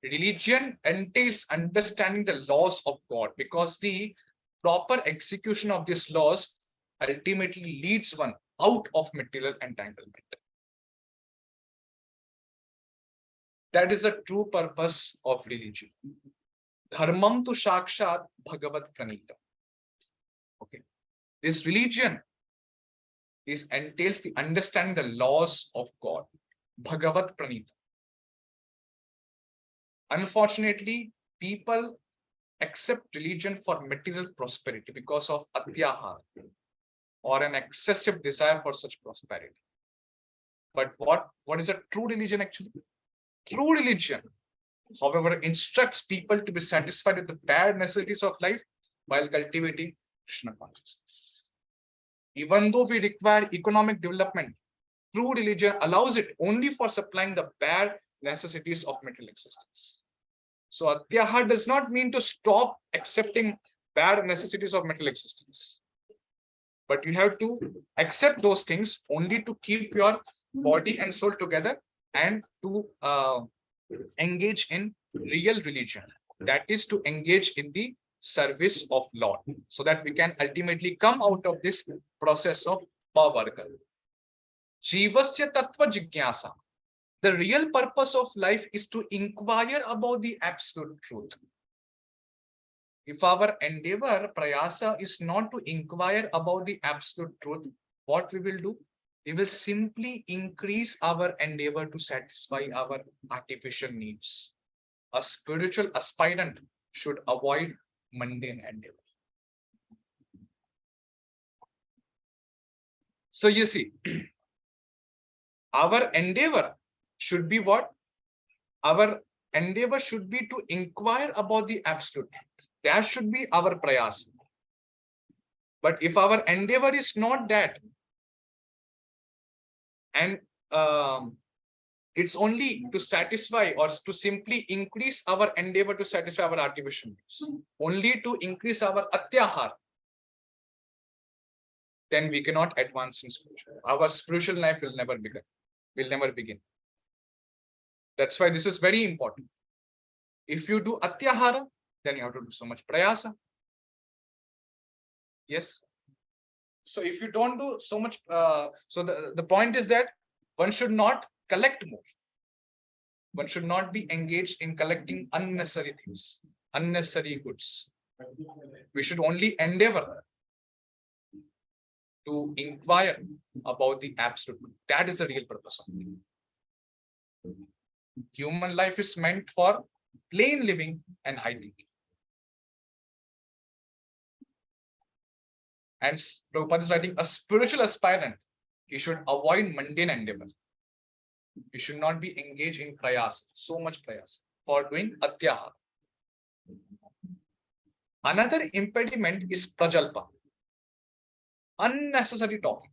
Religion entails understanding the laws of God, because the proper execution of these laws ultimately leads one out of material entanglement. That is the true purpose of religion. Dharmam tu shakshat bhagavat pranita. Okay. This religion entails the understanding the laws of God. Bhagavat pranita. Unfortunately, people accept religion for material prosperity because of atyahara or an excessive desire for such prosperity. But what is a true religion actually? True religion, however, instructs people to be satisfied with the bad necessities of life while cultivating Krishna consciousness. Even though we require economic development, true religion allows it only for supplying the bad necessities of material existence. So atyahara does not mean to stop accepting bad necessities of material existence. But you have to accept those things only to keep your body and soul together and to engage in real religion. That is to engage in the service of Lord, so that we can ultimately come out of this process of pavarga. Jivasya tattva jigyasa. The real purpose of life is to inquire about the absolute truth. If our endeavor, prayasa, is not to inquire about the absolute truth, what we will do? We will simply increase our endeavor to satisfy our artificial needs. A spiritual aspirant should avoid mundane endeavor. So you see, our endeavor should be what? Our endeavor should be to inquire about the absolute. That should be our prayas. But if our endeavor is not that, and it's only to satisfy or to simply increase our endeavor to satisfy our artificial needs, only to increase our atyahar, then we cannot advance in spiritual. Our spiritual life will never begin. That's why this is very important. If you do atyahara, then you have to do so much prayasa. Yes. So if you don't do so much, so the point is that one should not collect more. One should not be engaged in collecting unnecessary things, unnecessary goods. We should only endeavor to inquire about the absolute. That is the real purpose of it. Human life is meant for plain living and high thinking. And Prabhupada is writing, a spiritual aspirant, he should avoid mundane endeavor. You should not be engaged in prayas, so much prayas, for doing atyahara. Another impediment is prajalpa, unnecessary talking.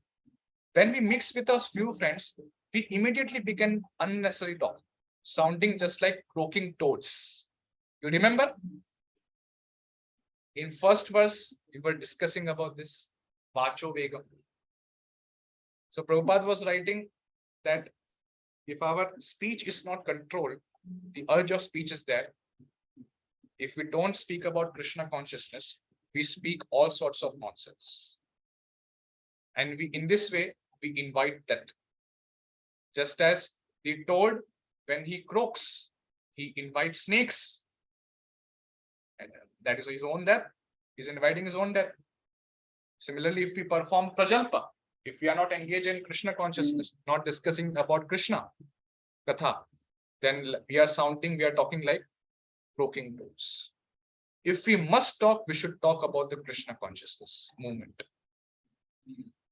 When we mix with our few friends, we immediately begin unnecessary talk, sounding just like croaking toads. You remember? In first verse, we were discussing about this Vacho Vegam. So Prabhupada was writing that if our speech is not controlled, the urge of speech is there. If we don't speak about Krishna consciousness, we speak all sorts of nonsense. And in this way, we invite death. Just as the toad, when he croaks, he invites snakes. And that is his own death. He's inviting his own death. Similarly, if we perform prajalpa, if we are not engaged in Krishna consciousness, not discussing about Krishna katha, then we are talking like croaking toads. If we must talk, we should talk about the Krishna consciousness movement.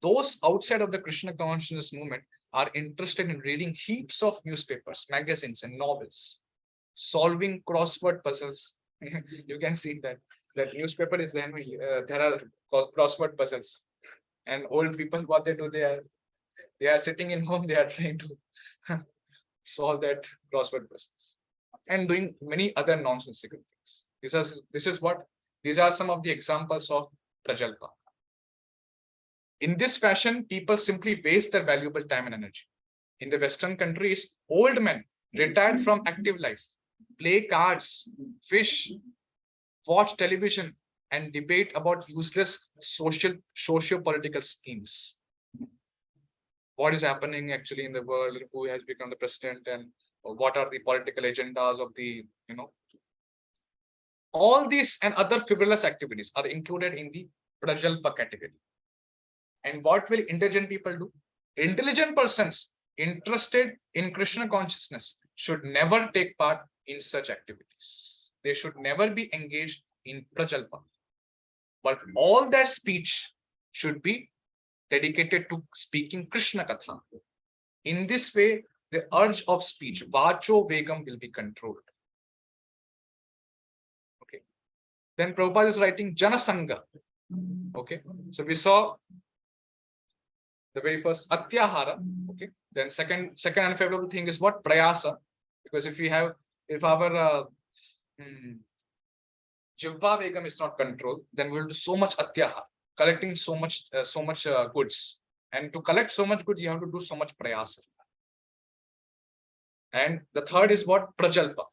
Those outside of the Krishna consciousness movement are interested in reading heaps of newspapers, magazines, and novels, solving crossword puzzles. You can see that newspaper is there. There are crossword puzzles, and old people, what they do, they are sitting in home. They are trying to solve that crossword puzzles and doing many other nonsensical things. These are some of the examples of prajalpa. In this fashion, people simply waste their valuable time and energy. In the Western countries, old men retired from active life play cards, fish, watch television, and debate about useless socio-political schemes. What is happening actually in the world, who has become the president, and what are the political agendas of the, all these and other frivolous activities are included in the prajalpa category. And what will intelligent people do? Intelligent persons interested in Krishna consciousness should never take part in such activities. They should never be engaged in prajalpa. But all their speech should be dedicated to speaking Krishna katha. In this way, the urge of speech, vacho vegam, will be controlled. Okay. Then Prabhupada is writing Jana Sanga. Okay. So we saw the very first atyahara. Okay. Then second unfavorable thing is what? Prayasa. Because if our Jivva vegam is not controlled, then we will do so much atyahara, collecting so much goods. And to collect so much goods, you have to do so much prayasa. And the third is what? Prajalpa.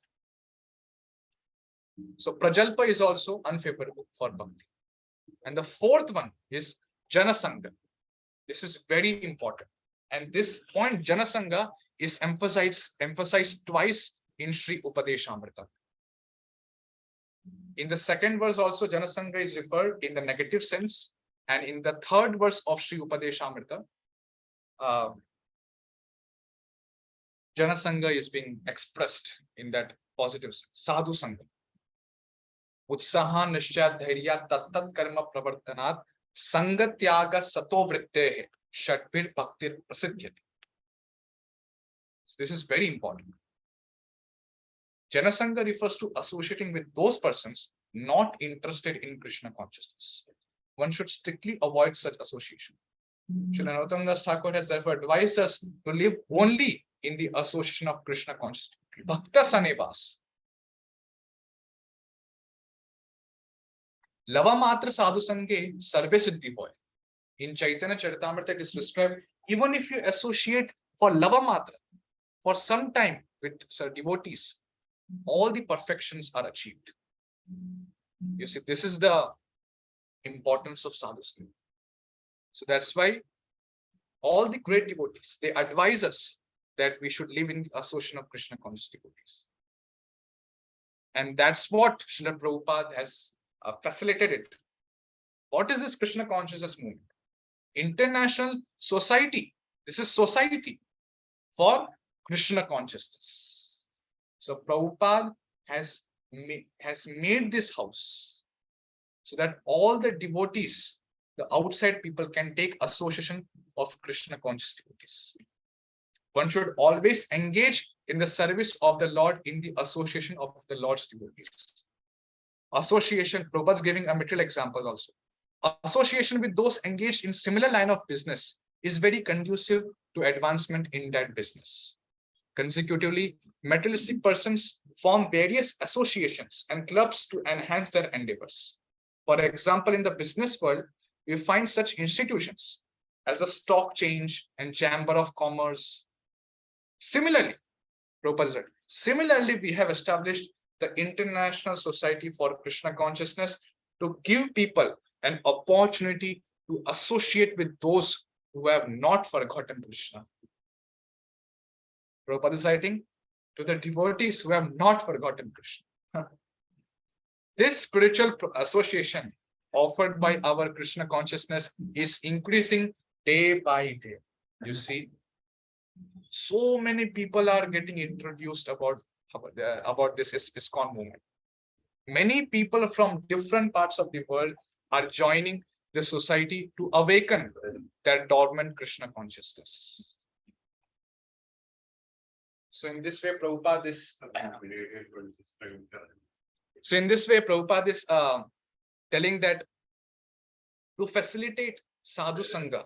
So prajalpa is also unfavorable for bhakti. And the fourth one is Janasanga. This is very important. And this point, Janasanga, is emphasized twice in Sri Upadesamrita. In the second verse also, Janasanga is referred in the negative sense. And in the third verse of Sri Upadesamrita, Janasanga is being expressed in that positive sense. Sadhu Sangha. Utsaha nishya dhairya tattat karma pravartanat sangatyaga sato vrittehe shatbir bhaktir prasidhyati. This is very important. Janasanga refers to associating with those persons not interested in Krishna consciousness. One should strictly avoid such association. Srila Narottam Das Thakur has therefore advised us to live only in the association of Krishna consciousness. Bhakta Sanevas. Lava Matra Sadhu Sange Sarve Siddhi Hoy. In Chaitanya Charitamrita it is described, even if you associate for Lava Matra for some time with devotees, all the perfections are achieved. You see, this is the importance of sadhu sangha. So that's why all the great devotees, they advise us that we should live in the association of Krishna conscious devotees. And that's what Srila Prabhupada has facilitated. What is this Krishna consciousness movement? International society. This is society for Krishna consciousness. So Prabhupada has made this house so that all the devotees, the outside people, can take association of Krishna conscious devotees. One should always engage in the service of the Lord in the association of the Lord's devotees. Association, Prabhupada is giving a material example also. Association with those engaged in similar line of business is very conducive to advancement in that business. Consecutively, materialistic persons form various associations and clubs to enhance their endeavors. For example, in the business world, we find such institutions as the Stock Change and Chamber of Commerce. Similarly, we have established the International Society for Krishna Consciousness to give people an opportunity to associate with those who have not forgotten Krishna. Prabhupada is writing to the devotees who have not forgotten Krishna. This spiritual association offered by our Krishna consciousness is increasing day by day. You see, so many people are getting introduced about this ISKCON movement. Many people from different parts of the world are joining the society to awaken their dormant Krishna consciousness. So in this way, Prabhupada is telling that to facilitate sadhu sangha,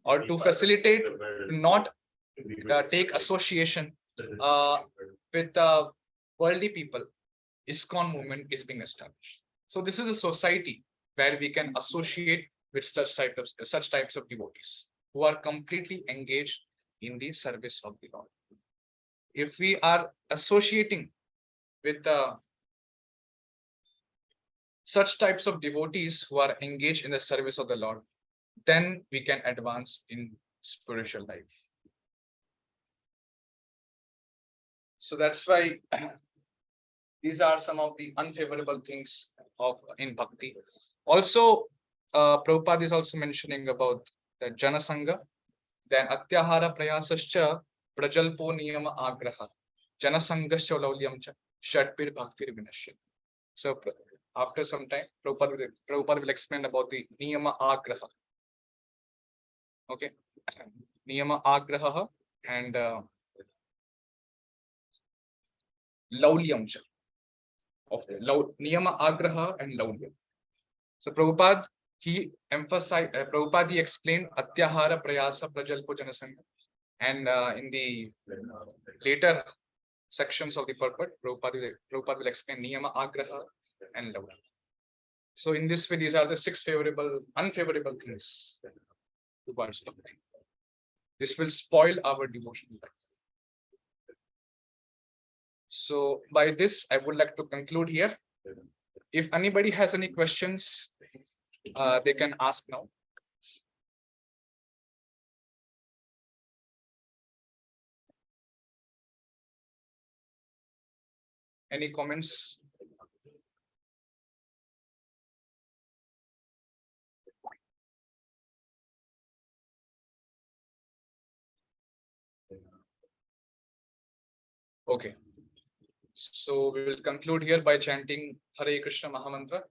or to facilitate not take association with worldly people, ISKCON movement is being established. So this is a society where we can associate with such types of devotees who are completely engaged in the service of the Lord. If we are associating with such types of devotees who are engaged in the service of the Lord, then we can advance in spiritual life. So that's why these are some of the unfavorable things in bhakti. Also, Prabhupada is also mentioning about the Jana Sangha, then Atyahara Prayasascha Prajalpo Niyama Agraha, Jana Sangascha Laulyam cha Shatpir Bhaktir Vinashya. So after some time, Prabhupada will explain about the Niyama Agraha. Okay, Niyama Agraha and Laulyam cha. Of Niyama Agraha and Laulyam. So Prabhupada, he emphasized, Prabhupada he explained Atyahara Prayasa Prajalpo Janasangha, and in the later sections of the purport, Prabhupada will explain Niyama Agraha and Laulyam. So in this way, these are the 6 unfavorable things towards bhakti. This will spoil our devotional life. So by this, I would like to conclude here. If anybody has any questions, they can ask now. Any comments? Okay. So we will conclude here by chanting Hare Krishna Mahamantra.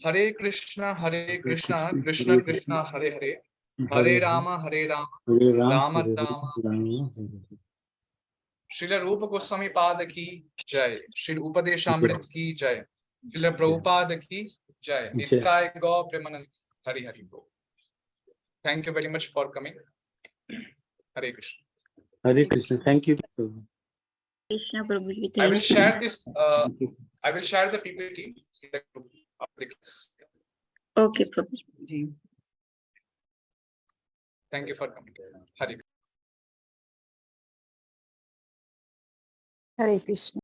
Hare Krishna, Krishna Krishna, Hare Hare. Hare Rama, Rama Rama. Srila Rupa Goswami Pada ki Jai. Srila Upadesamrita ki Jai. Srila Prabhupada ki Jai. Nitai Go Premanand. Hari Hari Bo. Thank you very much for coming. Hare Krishna.
Hare Krishna. Thank you.
Krishna Prabhuji.
I will share this. I will share the PPT in the group of the class.
Okay, Prabhuji.
Thank you for coming. Hare
Hare Krishna.